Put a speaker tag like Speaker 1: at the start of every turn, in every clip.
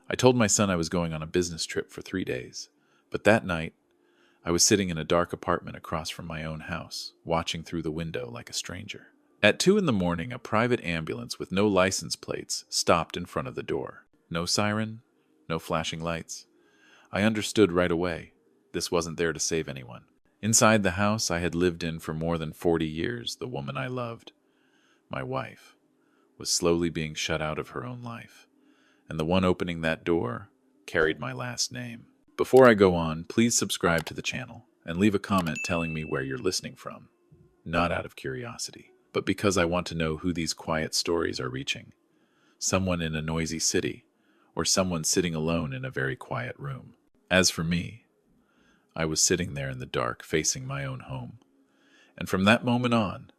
Speaker 1: I told my son I was going on a business trip for 3 days, but that night, I was sitting in a dark apartment across from my own house, watching through the window like a stranger. At 2 in the morning, a private ambulance with no license plates stopped in front of the door. No siren, no flashing lights. I understood right away. This wasn't there to save anyone. Inside the house I had lived in for more than 40 years, the woman I loved, my wife, was slowly being shut out of her own life, and the one opening that door carried my last name. Before I go on, please subscribe to the channel and leave a comment telling me where you're listening from, not out of curiosity, but because I want to know who these quiet stories are reaching. Someone in a noisy city, or someone sitting alone in a very quiet room. As for me, I was sitting there in the dark, facing my own home. And from that moment on,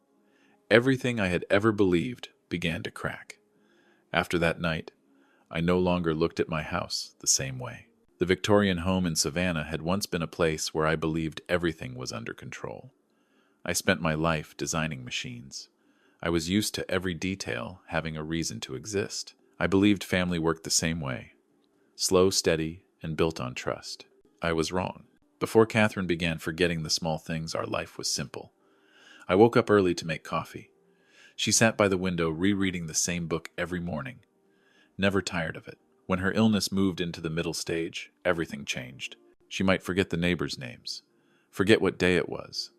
Speaker 1: everything I had ever believed began to crack. After that night, I no longer looked at my house the same way. The Victorian home in Savannah had once been a place where I believed everything was under control. I spent my life designing machines. I was used to every detail having a reason to exist. I believed family worked the same way. Slow, steady, and built on trust. I was wrong. Before Catherine began forgetting the small things, our life was simple. I woke up early to make coffee. She sat by the window rereading the same book every morning, never tired of it. When her illness moved into the middle stage, everything changed. She might forget the neighbors' names, forget what day it was,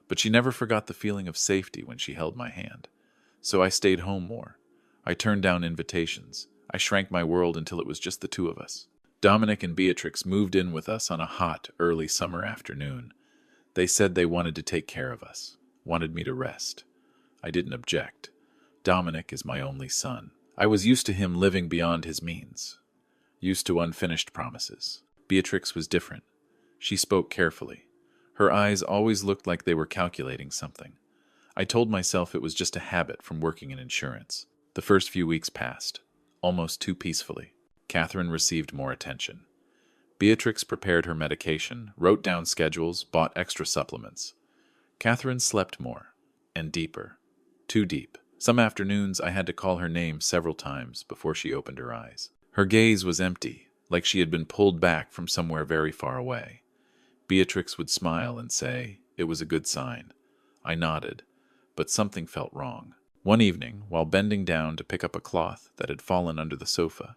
Speaker 1: but she never forgot the feeling of safety when she held my hand. So I stayed home more. I turned down invitations. I shrank my world until it was just the two of us. Dominic and Beatrix moved in with us on a hot, early summer afternoon. They said they wanted to take care of us, wanted me to rest. I didn't object. Dominic is my only son. I was used to him living beyond his means, used to unfinished promises. Beatrix was different. She spoke carefully. Her eyes always looked like they were calculating something. I told myself it was just a habit from working in insurance. The first few weeks passed, almost too peacefully. Catherine received more attention. Beatrix prepared her medication, wrote down schedules, bought extra supplements. Catherine slept more, and deeper, too deep. Some afternoons I had to call her name several times before she opened her eyes. Her gaze was empty, like she had been pulled back from somewhere very far away. Beatrix would smile and say, "It was a good sign." I nodded, but something felt wrong. One evening, while bending down to pick up a cloth that had fallen under the sofa,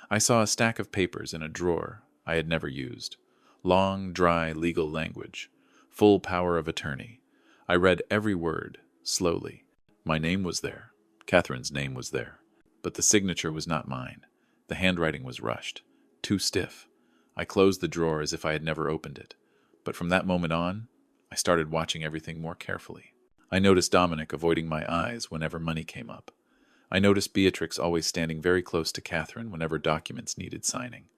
Speaker 1: I saw a stack of papers in a drawer I had never used. Long, dry legal language, full power of attorney. I read every word, slowly. My name was there. Catherine's name was there. But the signature was not mine. The handwriting was rushed, too stiff. I closed the drawer as if I had never opened it. But from that moment on, I started watching everything more carefully. I noticed Dominic avoiding my eyes whenever money came up. I noticed Beatrix always standing very close to Catherine whenever documents needed signing.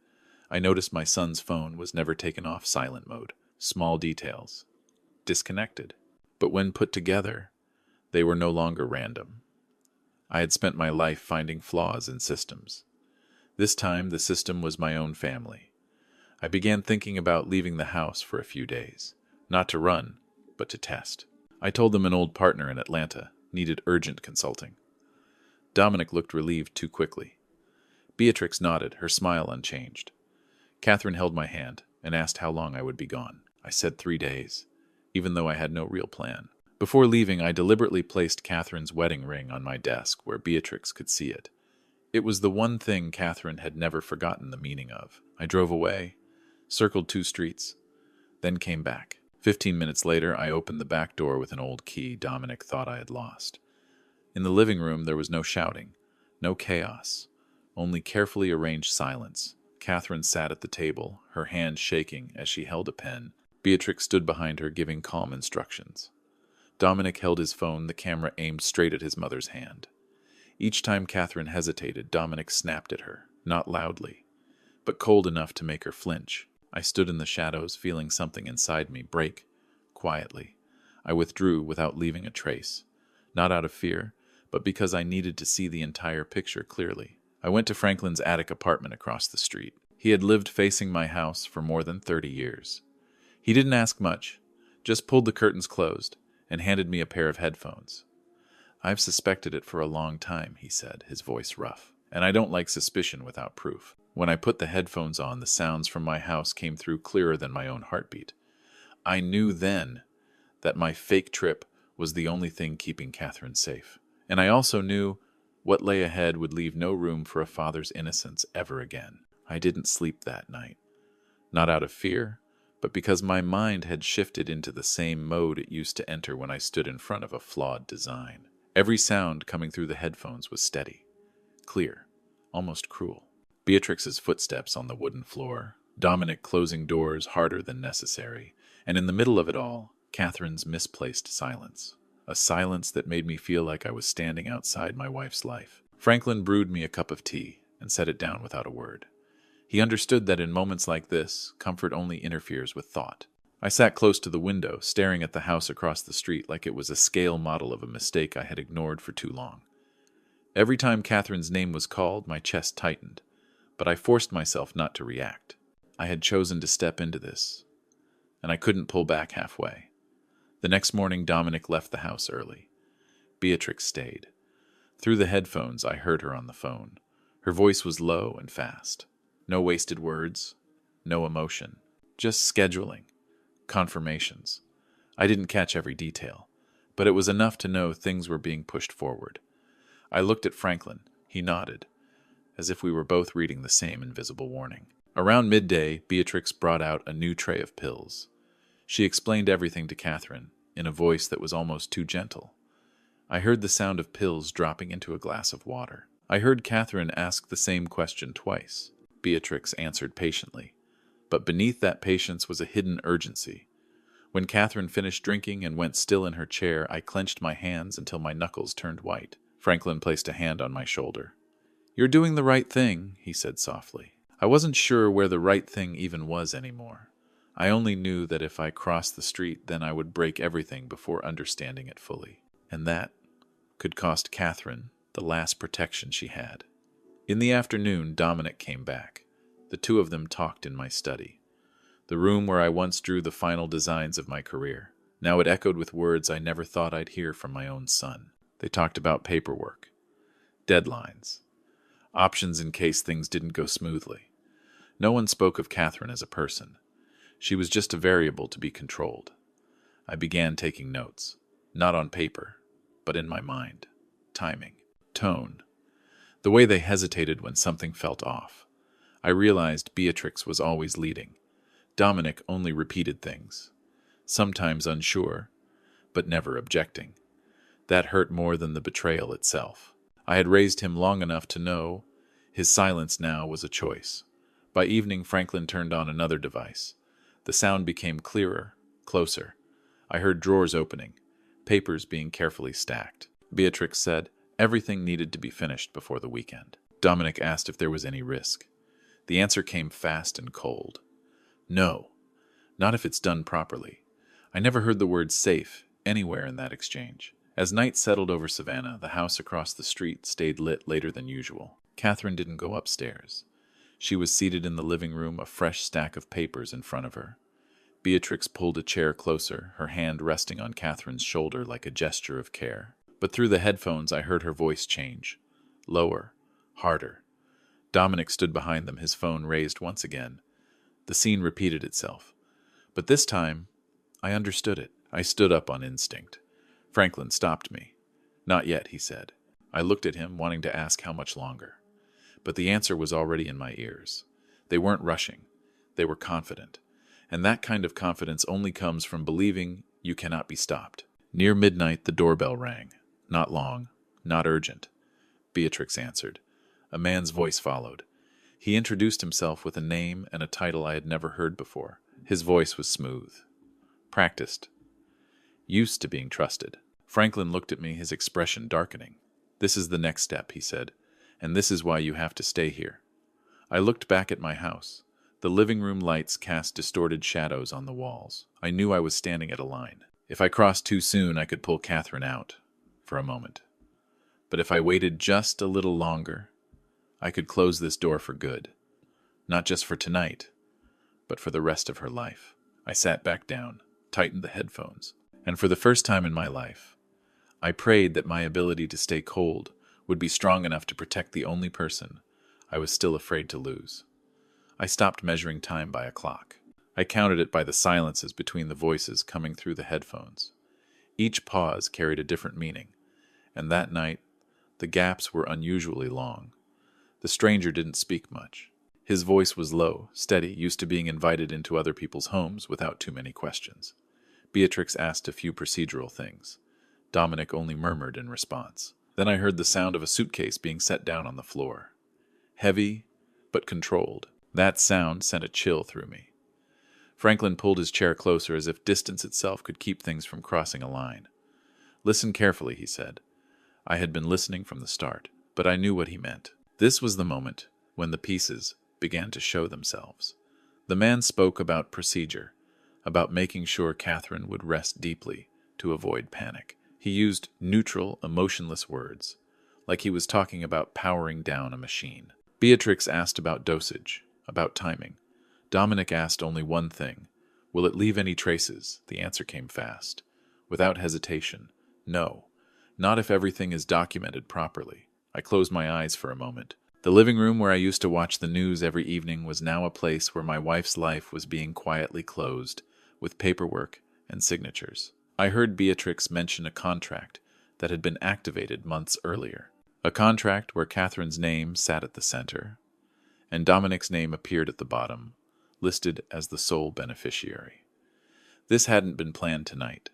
Speaker 1: I noticed my son's phone was never taken off silent mode. Small details. Disconnected. But when put together, they were no longer random. I had spent my life finding flaws in systems. This time, the system was my own family. I began thinking about leaving the house for a few days. Not to run, but to test. I told them an old partner in Atlanta needed urgent consulting. Dominic looked relieved too quickly. Beatrix nodded, her smile unchanged. Catherine held my hand and asked how long I would be gone. I said 3 days, even though I had no real plan. Before leaving, I deliberately placed Catherine's wedding ring on my desk where Beatrix could see it. It was the one thing Catherine had never forgotten the meaning of. I drove away, circled 2 streets, then came back. 15 minutes later, I opened the back door with an old key Dominic thought I had lost. In the living room, there was no shouting, no chaos, only carefully arranged silence. Catherine sat at the table, her hand shaking as she held a pen. Beatrix stood behind her, giving calm instructions. Dominic held his phone, the camera aimed straight at his mother's hand. Each time Catherine hesitated, Dominic snapped at her, not loudly, but cold enough to make her flinch. I stood in the shadows, feeling something inside me break, quietly. I withdrew without leaving a trace, not out of fear, but because I needed to see the entire picture clearly. I went to Franklin's attic apartment across the street. He had lived facing my house for more than 30 years. He didn't ask much, just pulled the curtains closed and handed me a pair of headphones. "I've suspected it for a long time," he said, his voice rough. and I don't like suspicion without proof. When I put the headphones on, the sounds from my house came through clearer than my own heartbeat. I knew then that my fake trip was the only thing keeping Catherine safe. And I also knew what lay ahead would leave no room for a father's innocence ever again. I didn't sleep that night. Not out of fear, but because my mind had shifted into the same mode it used to enter when I stood in front of a flawed design. Every sound coming through the headphones was steady, clear, almost cruel. Beatrix's footsteps on the wooden floor, Dominic closing doors harder than necessary, and in the middle of it all, Catherine's misplaced silence. A silence that made me feel like I was standing outside my wife's life. Franklin brewed me a cup of tea and set it down without a word. He understood that in moments like this, comfort only interferes with thought. I sat close to the window, staring at the house across the street like it was a scale model of a mistake I had ignored for too long. Every time Catherine's name was called, my chest tightened, but I forced myself not to react. I had chosen to step into this, and I couldn't pull back halfway. The next morning, Dominic left the house early. Beatrix stayed. Through the headphones, I heard her on the phone. Her voice was low and fast. No wasted words, no emotion, just scheduling, confirmations. I didn't catch every detail, but it was enough to know things were being pushed forward. I looked at Franklin. He nodded, as if we were both reading the same invisible warning. Around midday, Beatrix brought out a new tray of pills. She explained everything to Catherine in a voice that was almost too gentle. I heard the sound of pills dropping into a glass of water. I heard Catherine ask the same question twice. Beatrix answered patiently, but beneath that patience was a hidden urgency. When Catherine finished drinking and went still in her chair, I clenched my hands until my knuckles turned white. Franklin placed a hand on my shoulder. "You're doing the right thing," he said softly. I wasn't sure where the right thing even was anymore. I only knew that if I crossed the street, then I would break everything before understanding it fully. And that could cost Catherine the last protection she had. In the afternoon, Dominic came back. The two of them talked in my study, the room where I once drew the final designs of my career. Now it echoed with words I never thought I'd hear from my own son. They talked about paperwork, deadlines, options in case things didn't go smoothly. No one spoke of Catherine as a person. She was just a variable to be controlled. I began taking notes, not on paper, but in my mind. Timing, tone, the way they hesitated when something felt off. I realized Beatrix was always leading. Dominic only repeated things, sometimes unsure, but never objecting. That hurt more than the betrayal itself. I had raised him long enough to know his silence now was a choice. By evening, Franklin turned on another device. The sound became clearer, closer. I heard drawers opening, papers being carefully stacked. Beatrix said everything needed to be finished before the weekend. Dominic asked if there was any risk. The answer came fast and cold. No, not if it's done properly. I never heard the word safe anywhere in that exchange. As night settled over Savannah, the house across the street stayed lit later than usual. Catherine didn't go upstairs. She was seated in the living room, a fresh stack of papers in front of her. Beatrix pulled a chair closer, her hand resting on Catherine's shoulder like a gesture of care. But through the headphones, I heard her voice change. Lower, harder. Dominic stood behind them, his phone raised once again. The scene repeated itself. But this time, I understood it. I stood up on instinct. Franklin stopped me. "Not yet," he said. I looked at him, wanting to ask how much longer. But the answer was already in my ears. They weren't rushing. They were confident. And that kind of confidence only comes from believing you cannot be stopped. Near midnight, the doorbell rang. Not long, not urgent. Beatrix answered. A man's voice followed. He introduced himself with a name and a title I had never heard before. His voice was smooth, practiced, used to being trusted. Franklin looked at me, his expression darkening. "This is the next step," he said, "and this is why you have to stay here." I looked back at my house. The living room lights cast distorted shadows on the walls. I knew I was standing at a line. If I crossed too soon, I could pull Catherine out, for a moment. But if I waited just a little longer, I could close this door for good. Not just for tonight, but for the rest of her life. I sat back down, tightened the headphones, and for the first time in my life, I prayed that my ability to stay cold would be strong enough to protect the only person I was still afraid to lose. I stopped measuring time by a clock. I counted it by the silences between the voices coming through the headphones. Each pause carried a different meaning, and that night, the gaps were unusually long. The stranger didn't speak much. His voice was low, steady, used to being invited into other people's homes without too many questions. Beatrix asked a few procedural things. Dominic only murmured in response. Then I heard the sound of a suitcase being set down on the floor. Heavy, but controlled. That sound sent a chill through me. Franklin pulled his chair closer as if distance itself could keep things from crossing a line. "Listen carefully," he said. I had been listening from the start, but I knew what he meant. This was the moment when the pieces began to show themselves. The man spoke about procedure, about making sure Catherine would rest deeply to avoid panic. He used neutral, emotionless words, like he was talking about powering down a machine. Beatrix asked about dosage, about timing. Dominic asked only one thing. "Will it leave any traces?" The answer came fast, without hesitation. "No, not if everything is documented properly." I closed my eyes for a moment. The living room where I used to watch the news every evening was now a place where my wife's life was being quietly closed, with paperwork and signatures. I heard Beatrix mention a contract that had been activated months earlier. A contract where Catherine's name sat at the center, and Dominic's name appeared at the bottom, listed as the sole beneficiary. This hadn't been planned tonight.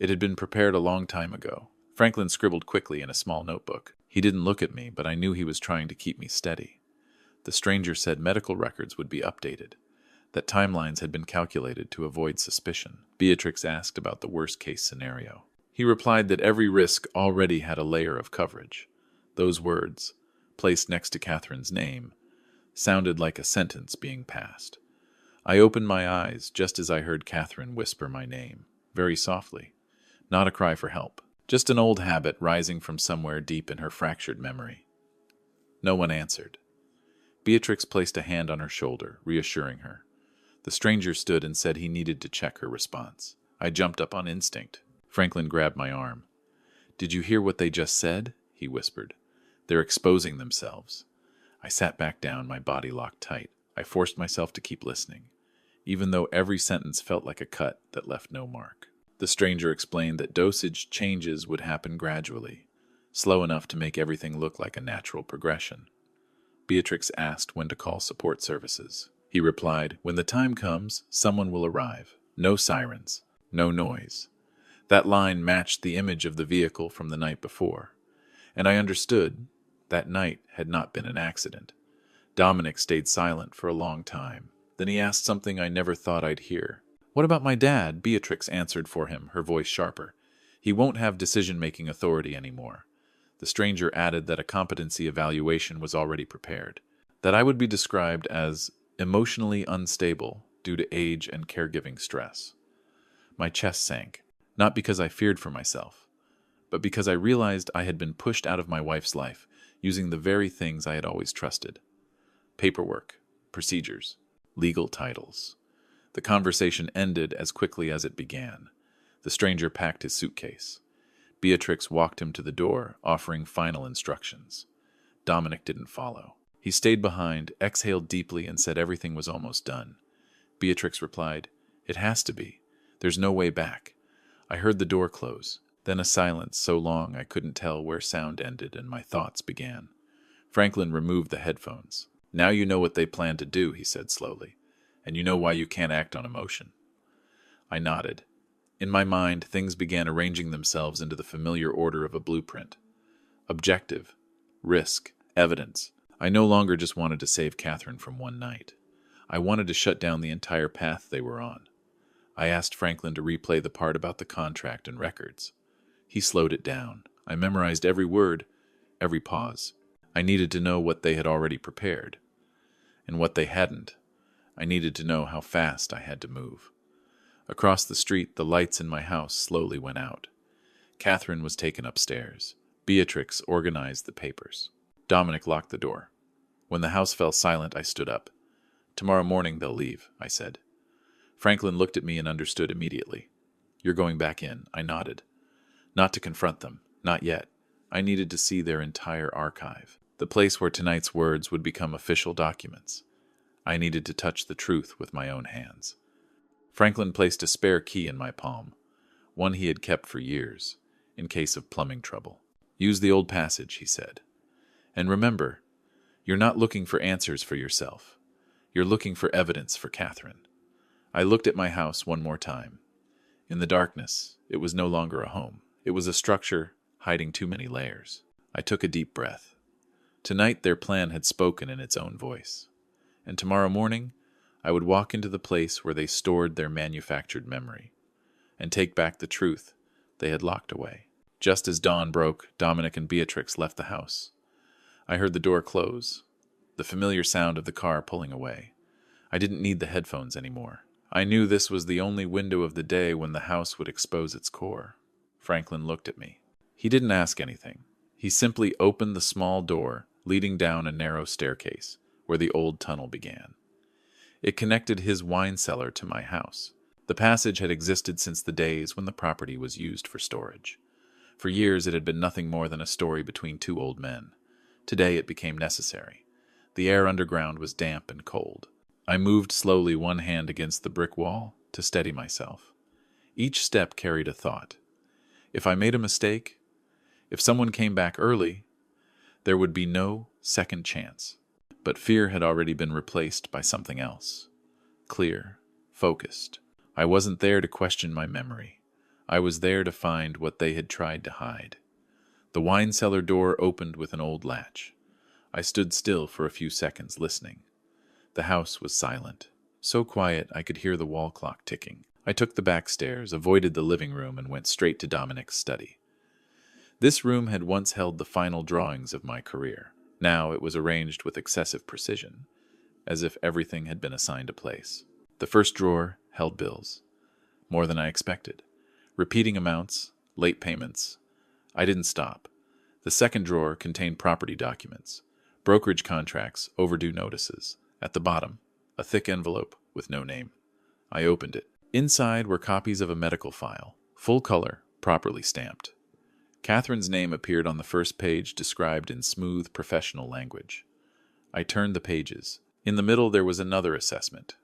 Speaker 1: It had been prepared a long time ago. Franklin scribbled quickly in a small notebook. He didn't look at me, but I knew he was trying to keep me steady. The stranger said medical records would be updated, that timelines had been calculated to avoid suspicion. Beatrix asked about the worst-case scenario. He replied that every risk already had a layer of coverage. Those words, placed next to Catherine's name, sounded like a sentence being passed. I opened my eyes just as I heard Catherine whisper my name, very softly. Not a cry for help, just an old habit rising from somewhere deep in her fractured memory. No one answered. Beatrix placed a hand on her shoulder, reassuring her. The stranger stood and said he needed to check her response. I jumped up on instinct. Franklin grabbed my arm. "Did you hear what they just said?" he whispered. "They're exposing themselves." I sat back down, my body locked tight. I forced myself to keep listening, even though every sentence felt like a cut that left no mark. The stranger explained that dosage changes would happen gradually, slow enough to make everything look like a natural progression. Beatrix asked when to call support services. He replied, "When the time comes, someone will arrive. No sirens, no noise." That line matched the image of the vehicle from the night before, and I understood that night had not been an accident. Dominic stayed silent for a long time. Then he asked something I never thought I'd hear. "What about my dad?" Beatrix answered for him, her voice sharper. "He won't have decision-making authority anymore." The stranger added that a competency evaluation was already prepared, that I would be described as emotionally unstable due to age and caregiving stress. My chest sank, not because I feared for myself, but because I realized I had been pushed out of my wife's life using the very things I had always trusted. Paperwork, procedures, legal titles. The conversation ended as quickly as it began. The stranger packed his suitcase. Beatrix walked him to the door, offering final instructions. Dominic didn't follow. He stayed behind, exhaled deeply, and said everything was almost done. Beatrix replied, "It has to be. There's no way back." I heard the door close, then a silence so long I couldn't tell where sound ended and my thoughts began. Franklin removed the headphones. "Now you know what they plan to do," he said slowly, "and you know why you can't act on emotion." I nodded. In my mind, things began arranging themselves into the familiar order of a blueprint. Objective, risk, evidence. I no longer just wanted to save Catherine from one night. I wanted to shut down the entire path they were on. I asked Franklin to replay the part about the contract and records. He slowed it down. I memorized every word, every pause. I needed to know what they had already prepared. And what they hadn't, I needed to know how fast I had to move. Across the street, the lights in my house slowly went out. Catherine was taken upstairs. Beatrix organized the papers. Dominic locked the door. When the house fell silent, I stood up. "Tomorrow morning they'll leave," I said. Franklin looked at me and understood immediately. "You're going back in," I nodded. "Not to confront them, not yet, I needed to see their entire archive, the place where tonight's words would become official documents. I needed to touch the truth with my own hands. Franklin placed a spare key in my palm, one he had kept for years, in case of plumbing trouble. Use the old passage, he said. And remember, you're not looking for answers for yourself. You're looking for evidence for Catherine. I looked at my house one more time. In the darkness, it was no longer a home. It was a structure hiding too many layers. I took a deep breath. Tonight their plan had spoken in its own voice. And tomorrow morning, I would walk into the place where they stored their manufactured memory and take back the truth they had locked away. Just as dawn broke, Dominic and Beatrix left the house. I heard the door close, the familiar sound of the car pulling away. I didn't need the headphones anymore. I knew this was the only window of the day when the house would expose its core. Franklin looked at me. He didn't ask anything. He simply opened the small door leading down a narrow staircase where the old tunnel began. It connected his wine cellar to my house. The passage had existed since the days when the property was used for storage. For years it had been nothing more than a story between two old men. Today it became necessary. The air underground was damp and cold. I moved slowly, one hand against the brick wall, to steady myself. Each step carried a thought. If I made a mistake, if someone came back early, there would be no second chance. But fear had already been replaced by something else. Clear, focused. I wasn't there to question my memory. I was there to find what they had tried to hide. The wine cellar door opened with an old latch. I stood still for a few seconds, listening. The house was silent, so quiet I could hear the wall clock ticking. I took the back stairs, avoided the living room, and went straight to Dominic's study. This room had once held the final drawings of my career. Now it was arranged with excessive precision, as if everything had been assigned a place. The first drawer held bills, more than I expected. Repeating amounts, late payments. I didn't stop. The second drawer contained property documents, brokerage contracts, overdue notices. At the bottom, a thick envelope with no name. I opened it. Inside were copies of a medical file, full color, properly stamped. Catherine's name appeared on the first page, described in smooth, professional language. I turned the pages. In the middle there was another assessment.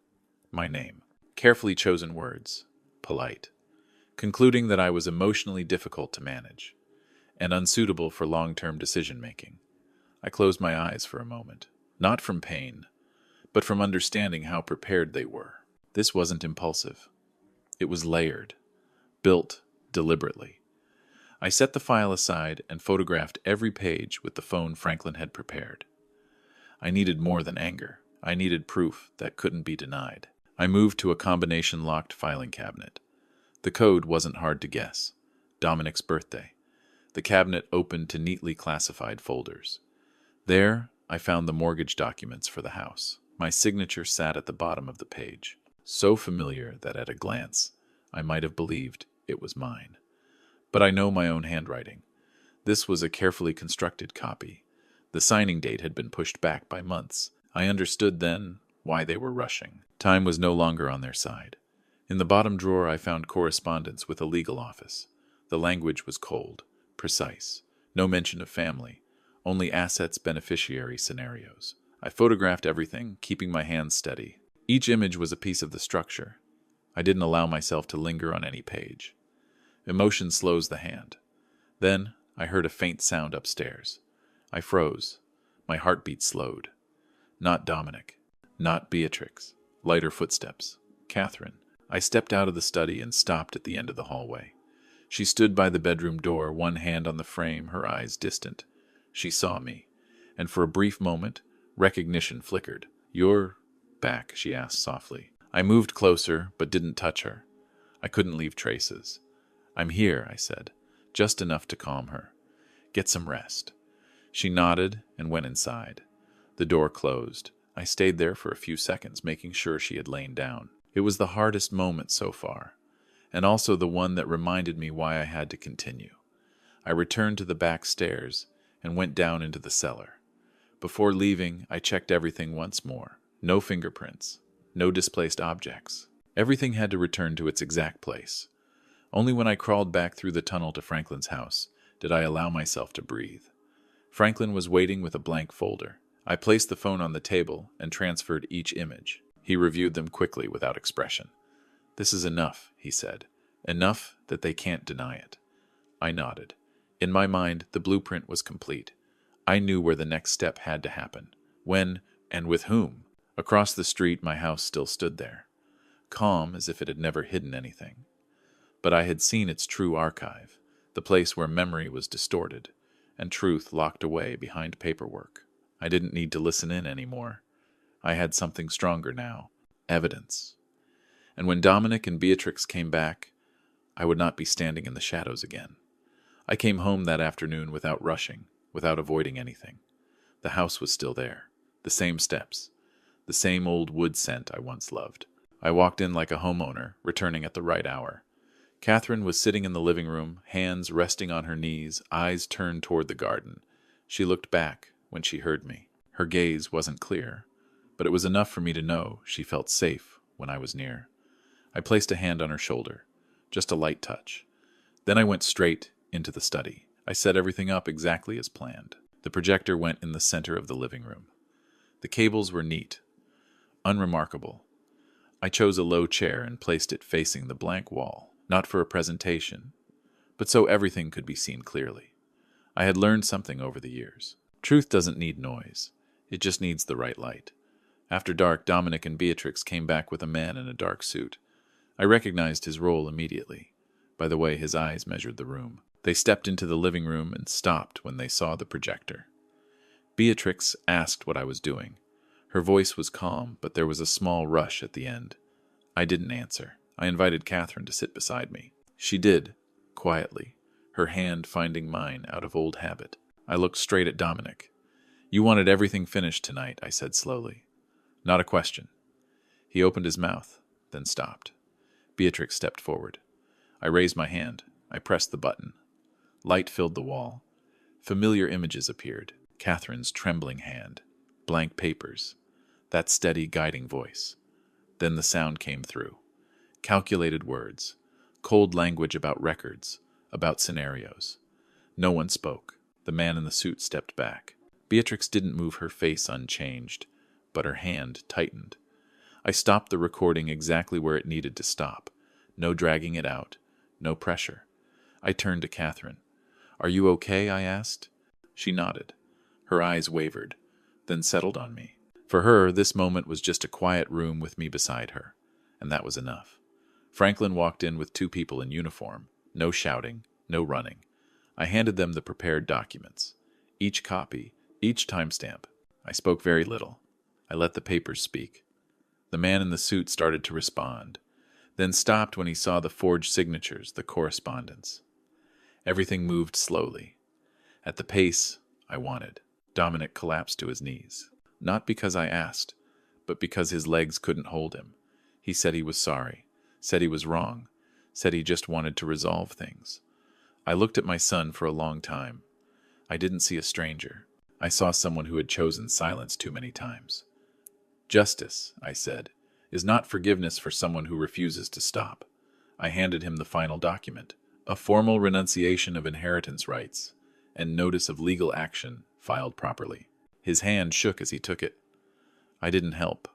Speaker 1: My name. Carefully chosen words. Polite. Concluding that I was emotionally difficult to manage and unsuitable for long-term decision-making. I closed my eyes for a moment. Not from pain, but from understanding how prepared they were. This wasn't impulsive. It was layered, built deliberately. I set the file aside and photographed every page with the phone Franklin had prepared. I needed more than anger. I needed proof that couldn't be denied. I moved to a combination-locked filing cabinet. The code wasn't hard to guess. Dominic's birthday. The cabinet opened to neatly classified folders. There, I found the mortgage documents for the house. My signature sat at the bottom of the page, so familiar that at a glance, I might have believed it was mine. But I know my own handwriting. This was a carefully constructed copy. The signing date had been pushed back by months. I understood then why they were rushing. Time was no longer on their side. In the bottom drawer, I found correspondence with a legal office. The language was cold, precise. No mention of family, only assets beneficiary scenarios. I photographed everything, keeping my hands steady. Each image was a piece of the structure. I didn't allow myself to linger on any page. Emotion slows the hand. Then I heard a faint sound upstairs. I froze. My heartbeat slowed. Not Dominic. Not Beatrix. Lighter footsteps. Catherine. I stepped out of the study and stopped at the end of the hallway. She stood by the bedroom door, one hand on the frame, her eyes distant. She saw me, and for a brief moment, recognition flickered. "You're back?" she asked softly. I moved closer, but didn't touch her. I couldn't leave traces. "I'm here," I said, just enough to calm her. "Get some rest." She nodded and went inside. The door closed. I stayed there for a few seconds, making sure she had lain down. It was the hardest moment so far, and also the one that reminded me why I had to continue. I returned to the back stairs and went down into the cellar. Before leaving, I checked everything once more. No fingerprints, no displaced objects. Everything had to return to its exact place. Only when I crawled back through the tunnel to Franklin's house did I allow myself to breathe. Franklin was waiting with a blank folder. I placed the phone on the table and transferred each image. He reviewed them quickly without expression. "This is enough," he said. "Enough that they can't deny it." I nodded. In my mind, the blueprint was complete. I knew where the next step had to happen. When, and with whom? Across the street, my house still stood there, calm as if it had never hidden anything. But I had seen its true archive, the place where memory was distorted, and truth locked away behind paperwork. I didn't need to listen in anymore. I had something stronger now, evidence. And when Dominic and Beatrix came back, I would not be standing in the shadows again. I came home that afternoon without rushing, without avoiding anything. The house was still there, the same steps, the same old wood scent I once loved. I walked in like a homeowner, returning at the right hour. Catherine was sitting in the living room, hands resting on her knees, eyes turned toward the garden. She looked back when she heard me. Her gaze wasn't clear, but it was enough for me to know she felt safe when I was near. I placed a hand on her shoulder, just a light touch. Then I went straight into the study. I set everything up exactly as planned. The projector went in the center of the living room. The cables were neat, unremarkable. I chose a low chair and placed it facing the blank wall, not for a presentation, but so everything could be seen clearly. I had learned something over the years. Truth doesn't need noise. It just needs the right light. After dark, Dominic and Beatrix came back with a man in a dark suit. I recognized his role immediately, by the way his eyes measured the room. They stepped into the living room and stopped when they saw the projector. Beatrix asked what I was doing. Her voice was calm, but there was a small rush at the end. I didn't answer. I invited Catherine to sit beside me. She did, quietly, her hand finding mine out of old habit. I looked straight at Dominic. "You wanted everything finished tonight," I said slowly. "Not a question." He opened his mouth, then stopped. Beatrix stepped forward. I raised my hand. I pressed the button. Light filled the wall. Familiar images appeared. Catherine's trembling hand. Blank papers. That steady, guiding voice. Then the sound came through. Calculated words. Cold language about records. About scenarios. No one spoke. The man in the suit stepped back. Beatrix didn't move, her face unchanged, but her hand tightened. I stopped the recording exactly where it needed to stop. No dragging it out. No pressure. I turned to Catherine. "Are you okay?" I asked. She nodded. Her eyes wavered, then settled on me. For her, this moment was just a quiet room with me beside her, and that was enough. Franklin walked in with two people in uniform. No shouting, no running. I handed them the prepared documents. Each copy, each timestamp. I spoke very little. I let the papers speak. The man in the suit started to respond, then stopped when he saw the forged signatures, the correspondence. Everything moved slowly, at the pace I wanted. Dominic collapsed to his knees. Not because I asked, but because his legs couldn't hold him. He said he was sorry, said he was wrong, said he just wanted to resolve things. I looked at my son for a long time. I didn't see a stranger. I saw someone who had chosen silence too many times. "Justice," I said, "is not forgiveness for someone who refuses to stop." I handed him the final document, a formal renunciation of inheritance rights, and notice of legal action filed properly. His hand shook as he took it. I didn't help.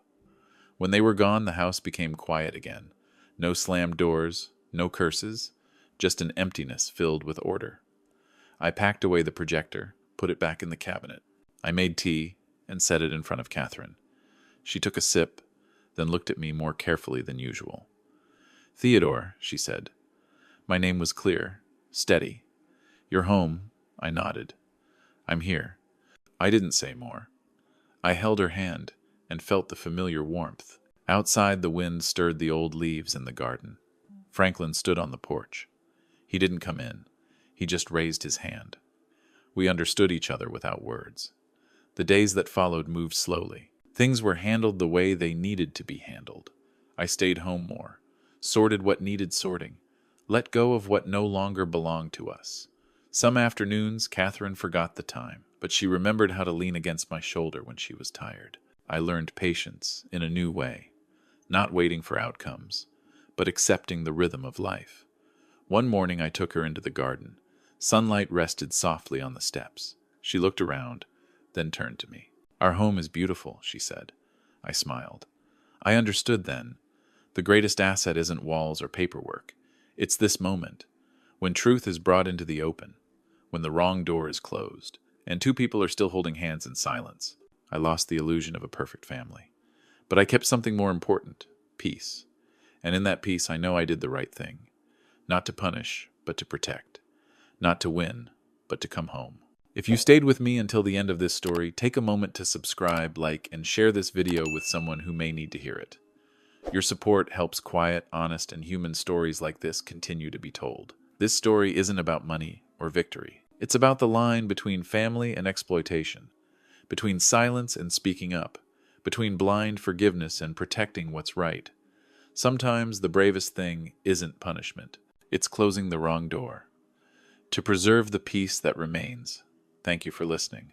Speaker 1: When they were gone, the house became quiet again. No slammed doors, no curses, just an emptiness filled with order. I packed away the projector, put it back in the cabinet. I made tea and set it in front of Catherine. She took a sip, then looked at me more carefully than usual. "Theodore," she said. My name was clear, steady. "You're home," I nodded. "I'm here." I didn't say more. I held her hand and felt the familiar warmth. Outside, the wind stirred the old leaves in the garden. Franklin stood on the porch. He didn't come in. He just raised his hand. We understood each other without words. The days that followed moved slowly. Things were handled the way they needed to be handled. I stayed home more, sorted what needed sorting, let go of what no longer belonged to us. Some afternoons, Catherine forgot the time, but she remembered how to lean against my shoulder when she was tired. I learned patience in a new way, not waiting for outcomes, but accepting the rhythm of life. One morning I took her into the garden. Sunlight rested softly on the steps. She looked around, then turned to me. "Our home is beautiful," she said. I smiled. I understood then. The greatest asset isn't walls or paperwork. It's this moment, when truth is brought into the open, when the wrong door is closed, and two people are still holding hands in silence. I lost the illusion of a perfect family. But I kept something more important, peace. And in that peace, I know I did the right thing. Not to punish, but to protect. Not to win, but to come home. If you stayed with me until the end of this story, take a moment to subscribe, like, and share this video with someone who may need to hear it. Your support helps quiet, honest, and human stories like this continue to be told. This story isn't about money or victory. It's about the line between family and exploitation, between silence and speaking up, between blind forgiveness and protecting what's right. Sometimes the bravest thing isn't punishment. It's closing the wrong door. To preserve the peace that remains. Thank you for listening.